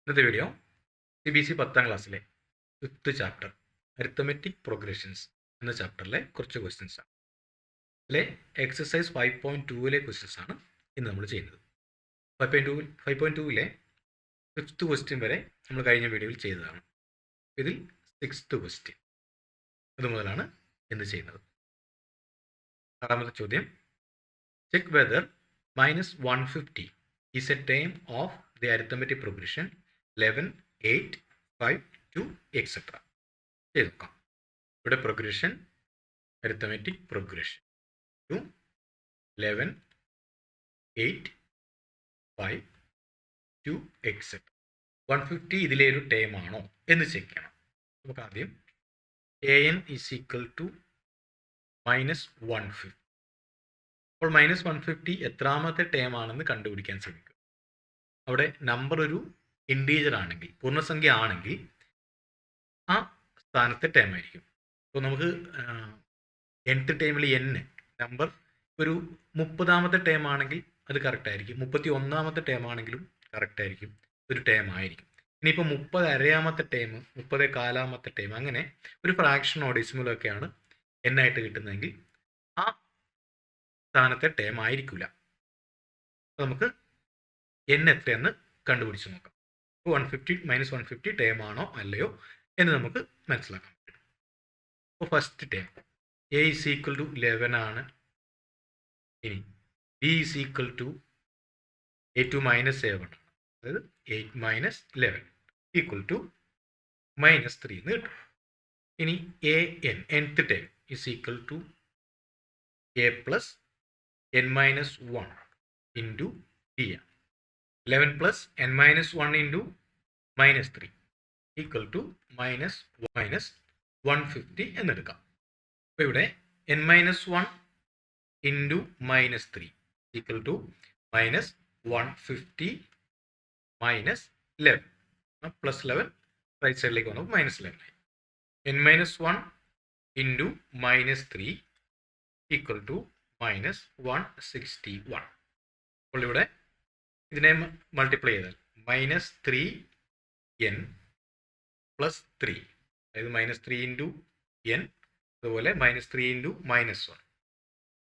ഇന്നത്തെ video CBSE 10ാം ക്ലാസ്സിലെ 5th chapter arithmetic progressions എന്ന ചാപ്റ്ററിലെ കുറച്ച് ക്വസ്റ്റ്യൻസ് ആണ്. ഇതിലെ എക്സസൈസ് 5.2ലെ ക്വസ്റ്റ്യൻസ് ആണ് ഇന്ന് നമ്മൾ ചെയ്യുന്നത്. 5.2ലെ 5th ക്വസ്റ്റ്യൻ വരെ നമ്മൾ കഴിഞ്ഞ വീഡിയോയിൽ ചെയ്തതാണ്. ഇതിൽ 6th ക്വസ്റ്റ്യൻ ഇത് മുതലാണ് ഇന്ന് ചെയ്യുന്നത്. ആറാമത്തെ ചോദ്യം, check whether -150 is a term of the arithmetic progression 11, 8, 5, 2, etc. ചെയ്ത് നോക്കാം. ഇവിടെ പ്രോഗ്രഷൻ അരിത്തമെറ്റിക് പ്രോഗ്രഷൻ 2, 11, 8, 5, 2, etc. 150 ഇതിലെ ഒരു ടേം ആണോ എന്ന് ചെക്ക് ചെയ്യണം. നമുക്ക് ആദ്യം an is equal to -150. അപ്പോൾ -150 എത്രാമത്തെ ടേം ആണെന്ന് കണ്ടുപിടിക്കാൻ ശ്രമിക്കുക. അവിടെ നമ്പർ ഒരു ഇൻറ്റീജർ ആണെങ്കിൽ, പൂർണ്ണസംഖ്യ ആണെങ്കിൽ ആ സ്ഥാനത്തെ ടേം ആയിരിക്കും. അപ്പോൾ നമുക്ക് nth ടേമിൽ n നമ്പർ ഒരു 30ാമത്തെ ടേം ആണെങ്കിൽ അത് കറക്റ്റ് ആയിരിക്കും. 31ാമത്തെ ടേം ആണെങ്കിലും കറക്റ്റ് ആയിരിക്കും, ഒരു ടേം ആയിരിക്കും. ഇനിയിപ്പോൾ 30 അരയാമത്തെ ടേം, 30 കാലാമത്തെ ടേം, അങ്ങനെ ഒരു ഫ്രാക്ഷനോ ഡെസിമലോ ഒക്കെയാണ് n ആയിട്ട് കിട്ടുന്നതെങ്കിൽ ആ സ്ഥാനത്തെ ടേം ആയിരിക്കില്ല. നമുക്ക് n എത്രയെന്ന് കണ്ടുപിടിച്ച് നോക്കാം. 150 -150 ടേം ആണോ അല്ലയോ എന്ന് നമുക്ക് മനസ്സിലാക്കാൻ പറ്റും. അപ്പോൾ first term a is equal to 11 ആണ്. ഇനി b is equal to a2 minus a1, അതായത് 8 minus 11 equal to -3 എന്ന് കിട്ടും. ഇനി an nth term is equal to a plus n minus 1 into d ആണ്. 11 plus n minus 1 into -3 equal to -150 എന്നെടുക്കാം. അപ്പോൾ ഇവിടെ n minus 1 into -3 equal to -150 minus 11. Plus 11 right സൈഡിലേക്ക് വന്നു, -11. n minus 1 into -3 equal to -161. അപ്പോൾ ഇവിടെ ഇതിനെ multiply ചെയ്താൽ -3n പ്ലസ് 3, അതായത് -3 ഇൻറ്റു n, അതുപോലെ -3 ഇൻറ്റു -1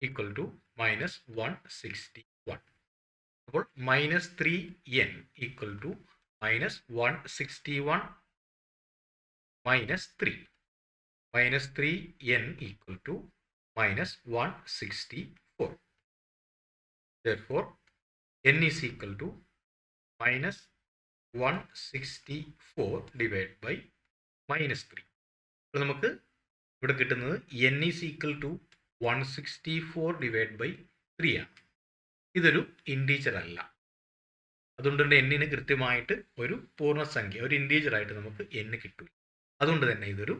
ഈക്വൽ ടു -161. അപ്പോൾ -3n equal to -161 -3. -3n equal to -164. Therefore n is equal to -164 divided by -3. അപ്പോൾ നമുക്ക് ഇവിടെ കിട്ടുന്നത് n is equal to 164 divided by 3 ആണ്. ഇതൊരു ഇൻറ്റീജർ അല്ല, അതുകൊണ്ട് തന്നെ n കൃത്യമായിട്ട് ഒരു പൂർണ്ണസംഖ്യ, ഒരു ഇൻറ്റീജർ ആയിട്ട് നമുക്ക് n കിട്ടില്ല. അതുകൊണ്ട് തന്നെ ഇതൊരു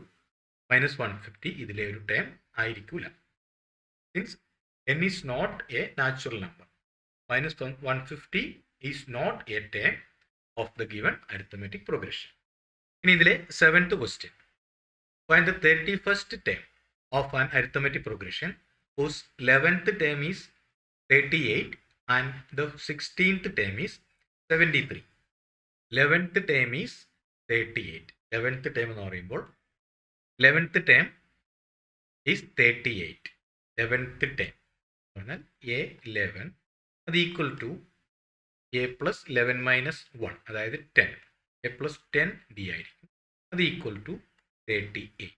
-150 ഇതിലെ ഒരു ടേം ആയിരിക്കില്ല. Since n is not a natural number, -150 is not a term of the given arithmetic progression. ഇനി ഇതിലെ 7th question, find the 31st term of an arithmetic progression whose 11th term is 38 and the 16th term is 73. 11th term is 38. 11th term എന്ന് പറയുമ്പോൾ 11th term is 38. 11th term പറഞ്ഞാൽ a11 അത് equal to a plus 11 minus 1, അതായത് 10. a plus 10 d ആയിരിക്കും. അത് equal to 38.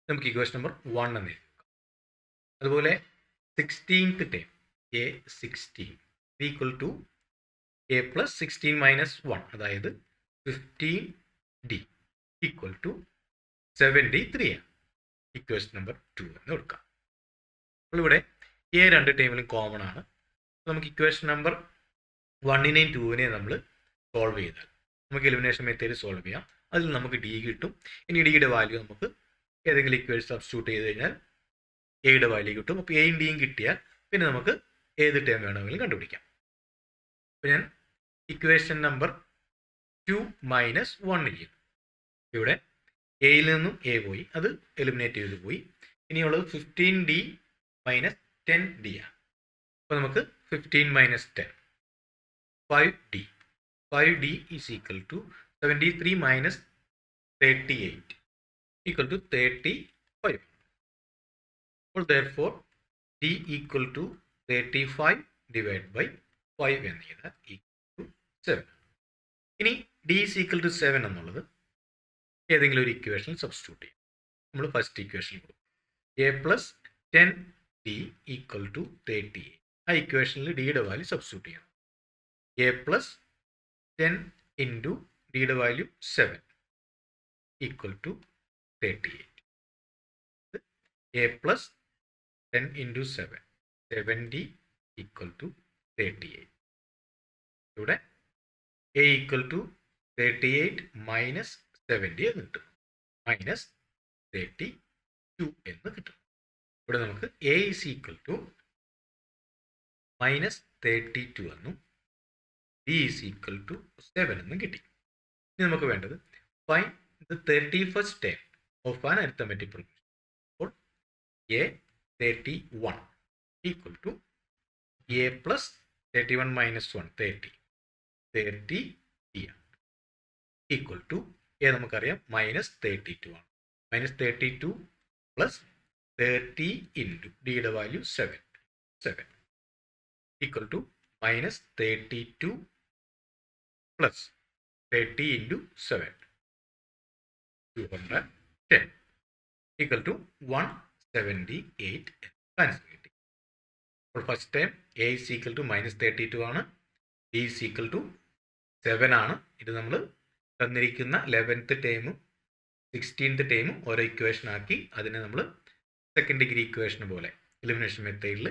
നമുക്ക് equation number 1 എന്ന് എഴുതാം. അതുപോലെ 16th term a16 equal to a plus 16 minus 1, അതായത് 15d ഈക്വൽ ടു 73 ആണ്. ഇക്വേഷൻ നമ്പർ 2 എന്ന് കൊടുക്കാം. അപ്പോൾ ഇവിടെ a രണ്ട് ടൈമിലും കോമൺ ആണ്. നമുക്ക് ഇക്വേഷൻ നമ്പർ 1നെയും 2നെയും നമ്മൾ സോൾവ് ചെയ്താൽ നമുക്ക് എലിമിനേഷൻ മെത്തേഡ് സോൾവ് ചെയ്യാം. അതിൽ നമുക്ക് d കിട്ടും. ഇനി ഡിയുടെ വാല്യൂ നമുക്ക് ഏതെങ്കിലും ഇക്വേഷൻ സബ്സ്റ്റിറ്റ്യൂട്ട് ചെയ്ത് കഴിഞ്ഞാൽ എയുടെ വാല്യൂ കിട്ടും. അപ്പോൾ എയും ഡിയും കിട്ടിയാൽ പിന്നെ നമുക്ക് ഏത് ടേം വേണമെങ്കിലും കണ്ടുപിടിക്കാം. അപ്പോൾ ഞാൻ ഇക്വേഷൻ നമ്പർ 2 മൈനസ് 1 ചെയ്യും. ഇവിടെ എയിൽ നിന്നും എ പോയി, അത് എലിമിനേറ്റ് ചെയ്ത് പോയി. ഇനിയുള്ളത് 15d മൈനസ് 10d ആണ്. അപ്പോൾ നമുക്ക് 15 minus 10 5d 5d is equal to 73 minus 38 equal to 35. അപ്പോൾ therefore d equal to 35 divided by 5 എന്ന് ചെയ്താൽ equal to 7. ഇനി d is equal to 7 എന്നുള്ളത് ഏതെങ്കിലും ഒരു ഇക്വേഷനിൽ സബ്സ്റ്റിറ്റ്യൂട്ട് ചെയ്യാം. നമ്മൾ ഫസ്റ്റ് ഇക്വേഷൻ കൊടുക്കും a plus 10d equal to 38. ആ ഇക്വേഷനിൽ ഡിയുടെ വാല്യൂ സബ്സ്റ്റിറ്റ്യൂട്ട് ചെയ്യണം. a plus 10 into ഡിയുടെ value 7 equal to 38. a plus 10 into 7 70 equal to 38. ഇവിടെ a equal to 38 minus 70 എന്ന് കിട്ടും. മൈനസ് 32 എന്ന് കിട്ടും. ഇവിടെ നമുക്ക് a is equal to minus 32 എന്നും d is equal to 7 എന്നും കിട്ടി. ഇനി നമുക്ക് വേണ്ടത് find the 31st term of an arithmetic progression. അപ്പോൾ a 31 equal to a plus 31 minus 1 30 equal to a നമുക്കറിയാം മൈനസ് 32 ആണ്. മൈനസ് 32 പ്ലസ് 30 ഇൻറ്റു ഡിയുടെ value 7 equal to minus 32 plus 30 into 7 210 equal to 178 answer കിട്ടി. അപ്പോൾ first time A is equal to minus 32 ആണ്, D is equal to 7 ആണ്. ഇത് നമ്മൾ തന്നിരിക്കുന്ന 11th ടേമും 16th ടേമും ഓരോ ഇക്വേഷൻ ആക്കി അതിനെ നമ്മൾ സെക്കൻഡ് ഡിഗ്രി ഇക്വേഷൻ പോലെ എലിമിനേഷൻ മെത്തേഡിൽ,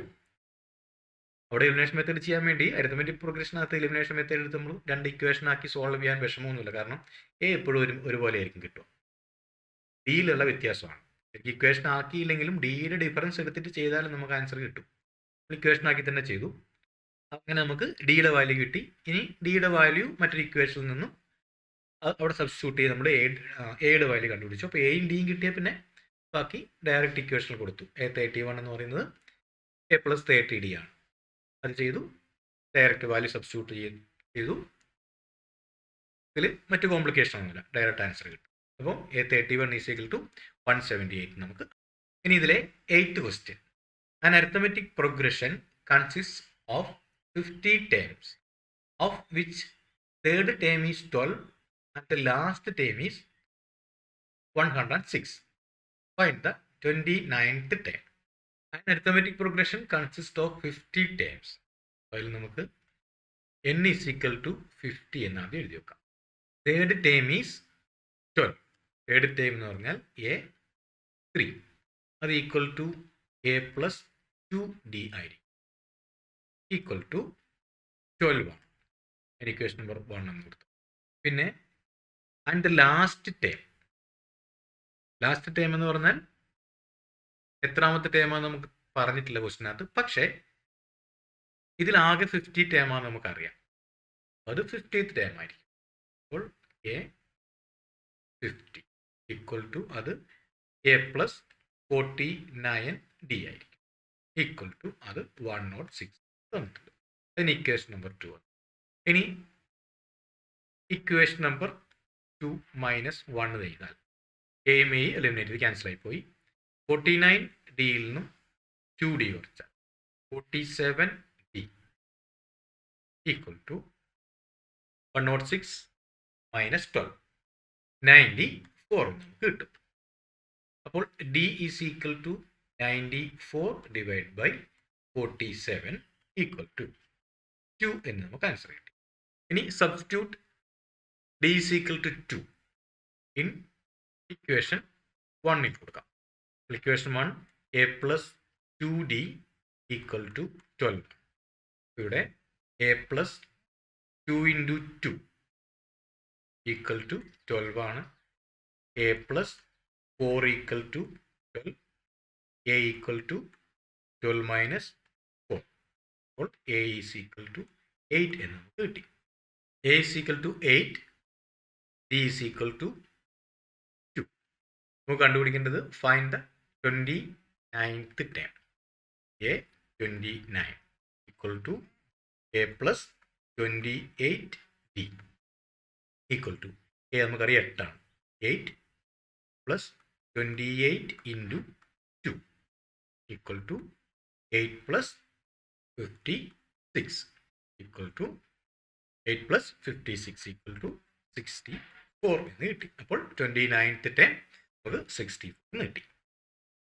അവിടെ എലിമിനേഷൻ മെത്തേഡ് ചെയ്യാൻ വേണ്ടി അരിത്തമെറ്റിക് പ്രോഗ്രഷനകത്ത് എലിമിനേഷൻ മെത്തേഡ് എടുത്ത് നമ്മൾ 2 ഇക്വേഷൻ ആക്കി സോൾവ് ചെയ്യാൻ വിഷമമൊന്നുമില്ല. കാരണം എ എപ്പോഴും ഒരുപോലെ ആയിരിക്കും കിട്ടും. ഡിയിലുള്ള വ്യത്യാസമാണ്. ഇക്വേഷൻ ആക്കിയില്ലെങ്കിലും ഡിയുടെ ഡിഫറൻസ് എടുത്തിട്ട് ചെയ്താലും നമുക്ക് ആൻസർ കിട്ടും. ഇക്വേഷൻ ആക്കി തന്നെ ചെയ്തു. അങ്ങനെ നമുക്ക് ഡിയുടെ വാല്യൂ കിട്ടി. ഇനി ഡിയുടെ വാല്യൂ മറ്റൊരു ഇക്വേഷനിൽ നിന്നും അവിടെ സബ്സ്റ്റിറ്റ്യൂട്ട് ചെയ്ത് നമ്മൾ എയുടെ വാല്യൂ കണ്ടുപിടിച്ചു. അപ്പോൾ എയും ഡിയും കിട്ടിയാൽ പിന്നെ ബാക്കി ഡയറക്റ്റ് ഇക്വേഷനിൽ കൊടുത്തു. A31 എന്ന് പറയുന്നത് a plus 30d ആണ്. അത് ചെയ്തു, ഡയറക്റ്റ് വാല്യൂ സബ്സ്റ്റിറ്റ്യൂട്ട് ചെയ്തു. ഇതിൽ മറ്റു കോംപ്ലിക്കേഷൻ ഒന്നുമില്ല, ഡയറക്റ്റ് ആൻസർ കിട്ടും. അപ്പോൾ A31 ഈസ് ഈക്വൽ ടു 178 നമുക്ക്. ഇനി ഇതിലെ 8th question. An arithmetic progression consists of 50 terms, of which third term is 12 and the last term is 106. Find the 29th term. An arithmetic progression consists of 50 terms. അതിൽ നമുക്ക് n is equal to 50 എന്നാണ് എഴുതി വെക്കാം. Third term is 12. Third term എന്ന് പറഞ്ഞാൽ A3. അത് equal to a plus 2d ആയിരിക്കും. Equal to 12 ആണ്. ഇക്വേഷൻ നമ്പർ 1 എന്ന് കൊടുത്തു. പിന്നെ and last term. Last term എന്ന് പറഞ്ഞാൽ എത്രാമത്തെ ടേമാണ് നമുക്ക് പറഞ്ഞിട്ടില്ല ക്വസ്റ്റിനകത്ത്. പക്ഷേ ഇതിലാകെ 50 ടേമാണ് നമുക്കറിയാം. അത് 50th ടേം ആയിരിക്കും. അപ്പോൾ A50 ഈക്വൽ ടു അത് a പ്ലസ് 49d ആയിരിക്കും. ഈക്വൽ ടു അത് 106 തന്നിട്ടുണ്ട്. അതിന് ഇക്വേഷൻ നമ്പർ 2 ആണ്. ഇനി ഇക്വേഷൻ നമ്പർ 2 മൈനസ് 1 ചെയ്താൽ എയും എയും എലിമിനേറ്റ് ചെയ്ത് ക്യാൻസൽ ആയിപ്പോയി. 49dയിൽ നിന്നും 2d കുറച്ചാൽ 47d ഈക്വൽ ടു 106 മൈനസ് 12 94 നമുക്ക് കിട്ടും. അപ്പോൾ d is equal to 94 divide by 47 equal to 2 എന്ന് നമുക്ക് ആൻസർ കിട്ടി. ഇനി substitute d is equal to 2 in equation 1 കൊടുക്കാം. Equation 1 a plus 2d equal to 12. ഇവിടെ a plus 2 into 2 equal to 12 ആണ്. a plus 4 equal to 12. a equal to 12 minus 4. അപ്പോൾ a is equal to 8 എന്ന് നമുക്ക് കിട്ടി. a is equal to 8, d is equal to 2. നമുക്ക് കണ്ടുപിടിക്കേണ്ടത് find the 29th term. A29 equal to a plus 28d equal to A നമുക്കറിയാം 8 ആണ്. 8 plus 28 into 2 equal to 8 plus 56 equal to 8 plus 56 equal to 64 എന്ന് കിട്ടി. അപ്പോൾ 29th time നമുക്ക് 64 എന്ന് കിട്ടി.